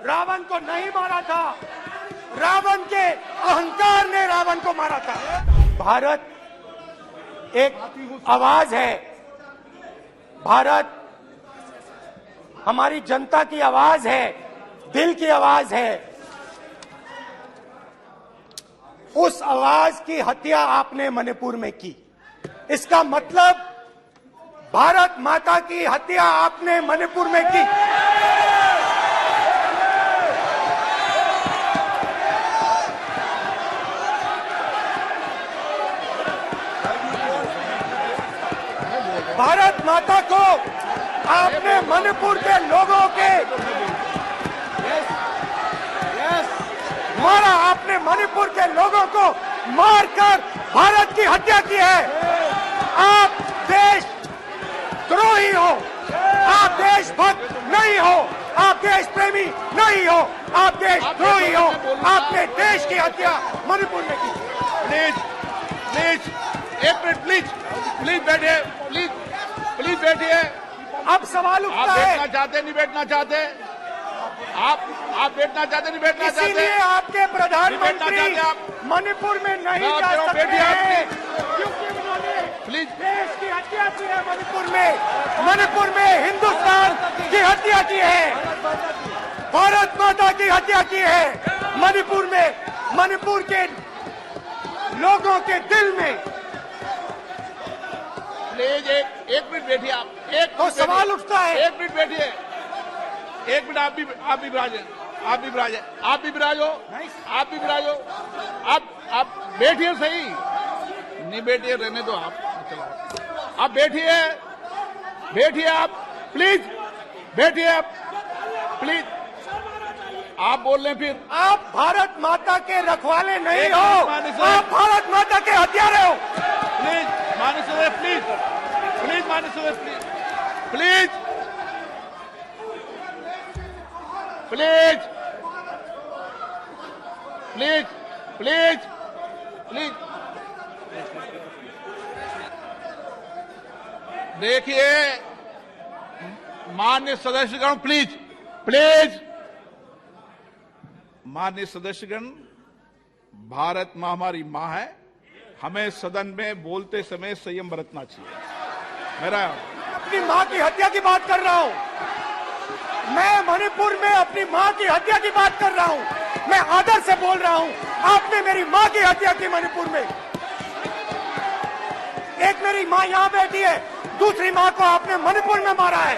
रावण को नहीं मारा था, रावण के अहंकार ने रावण को मारा था। भारत एक आवाज है, भारत हमारी जनता की आवाज है, दिल की आवाज है। उस आवाज की हत्या आपने मणिपुर में की। इसका मतलब भारत माता की हत्या आपने मणिपुर में की। भारत माता को आपने मणिपुर के लोगों के मारा, आपने मणिपुर के लोगों को मारकर भारत की हत्या की है। आप देश द्रोही हो, आप देशभक्त नहीं हो, आप देश प्रेमी नहीं हो, आप देशद्रोही हो। आपने देश की हत्या मणिपुर में की। प्लीज प्लीज एक मिनट, प्लीज बैठिए, प्लीज बैठिए। अब सवाल आप उठता है, बैठना चाहते नहीं बैठना चाहते, आप बैठना चाहते नहीं बैठना चाहते, इसीलिए आपके प्रधानमंत्री आप मणिपुर में नहीं जा सकते बैठिए आप, हैं, क्योंकि उन्होंने प्लीज देश की हत्या की है। मणिपुर में हिंदुस्तान की हत्या की है, भारत माता की हत्या की है। मणिपुर में, मणिपुर के लोगों के दिल में। प्लीज एक मिनट बैठिए आप, एक तो सवाल उठता है, एक मिनट बैठिए, एक मिनट। आप भी विराजे, आप भी विराजे, आप भी विराजो, आप भी विराजो। आप बैठिए सही, नहीं बैठिए रहने दो आप, चलो आप बैठिए आप, प्लीज बैठिए आप, प्लीज। आप बोल रहे हैं फिर आप भारत माता के रखवाले नहीं हो, आप भारत माता के हत्यारे हो। प्लीज माननीय सदस्य, प्लीज माननीय सदस्य, please please please please please. देखिए माननीय सदस्यगण, प्लीज माननीय सदस्यगण, भारत मां हमारी मां है, हमें सदन में बोलते समय संयम बरतना चाहिए। मेरा अपनी मां की हत्या की बात कर रहा हूं, मैं मणिपुर में अपनी मां की हत्या की बात कर रहा हूं, मैं आदर से बोल रहा हूं। आपने मेरी मां की हत्या की मणिपुर में। एक मेरी मां यहां बैठी है, दूसरी मां को आपने मणिपुर में मारा है।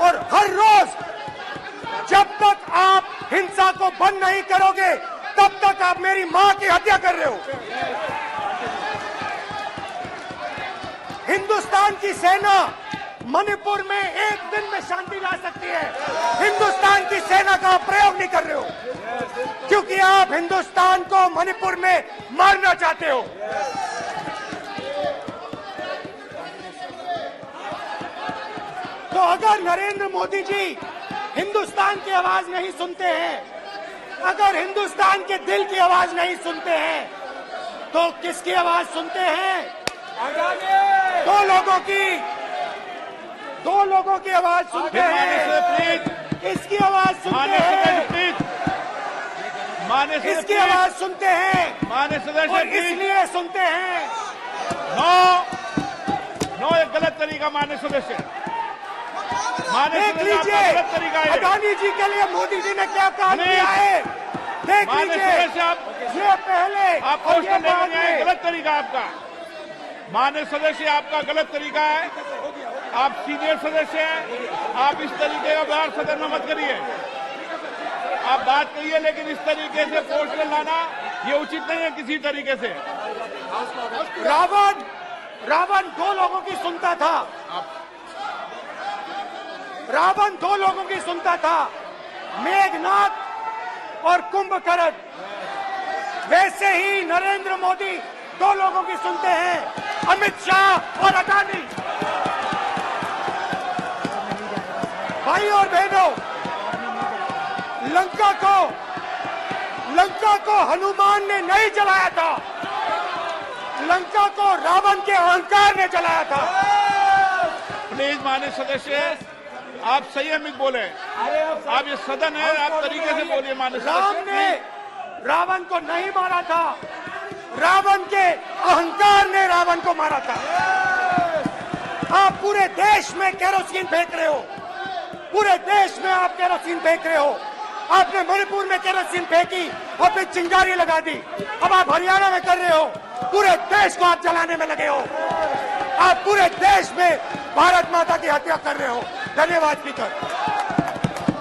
और हर रोज जब तक आप हिंसा को बंद नहीं करोगे, तब तक आप मेरी मां की हत्या कर रहे हो। हिंदुस्तान की सेना मणिपुर में एक दिन में शांति ला सकती है, हिंदुस्तान की सेना का आप प्रयोग नहीं कर रहे हो, क्योंकि आप हिंदुस्तान को मणिपुर में मारना चाहते हो। तो अगर नरेंद्र मोदी जी हिंदुस्तान की आवाज नहीं सुनते हैं, अगर हिंदुस्तान के दिल की आवाज नहीं सुनते हैं, तो किसकी आवाज सुनते हैं? दो लोगों की आवाज सुनते हैं। इसकी आवाज सुनते हैं, इसकी आवाज सुनते हैं, माननीय सदस्य, और इसलिए सुनते हैं। नो एक गलत तरीका माननीय सदस्य, देख लीजिए गलत तरीका है। अडानी जी के लिए मोदी जी ने क्या काम किया है, देख लीजिए। ये पहले आप क्वेश्चन लेकर आए, गलत तरीका आपका माननीय सदस्य, आपका गलत तरीका है। आप सीनियर सदस्य हैं, आप इस तरीके का व्यवहार सदन में मत करिए। आप बात करिए, लेकिन इस तरीके से पोस्टर लाना ये उचित नहीं है किसी तरीके से। रावण दो लोगों की सुनता था, रावण दो लोगों की सुनता था, मेघनाथ और कुंभकर्ण। वैसे ही नरेंद्र मोदी दो लोगों की सुनते हैं, अमित शाह और अडानी। भाई और बहनों, लंका को हनुमान ने नहीं जलाया था, लंका को रावण के अहंकार ने जलाया था। प्लीज माननीय सदस्य, आप संयमित बोले। आप ये सदन है, आप तरीके से बोलिए माननीय राम सदस्य। ने रावण को नहीं मारा था, रावण के अहंकार ने रावण को मारा था। आप पूरे देश में केरोसिन फेंक रहे हो, पूरे देश में आप केरोसिन फेंक रहे हो। आपने मणिपुर में केरोसिन फेंकी और फिर चिंगारी लगा दी। अब आप हरियाणा में कर रहे हो, पूरे देश को आप जलाने में लगे हो। आप पूरे देश में भारत माता की हत्या कर रहे हो। धन्यवाद स्पीकर।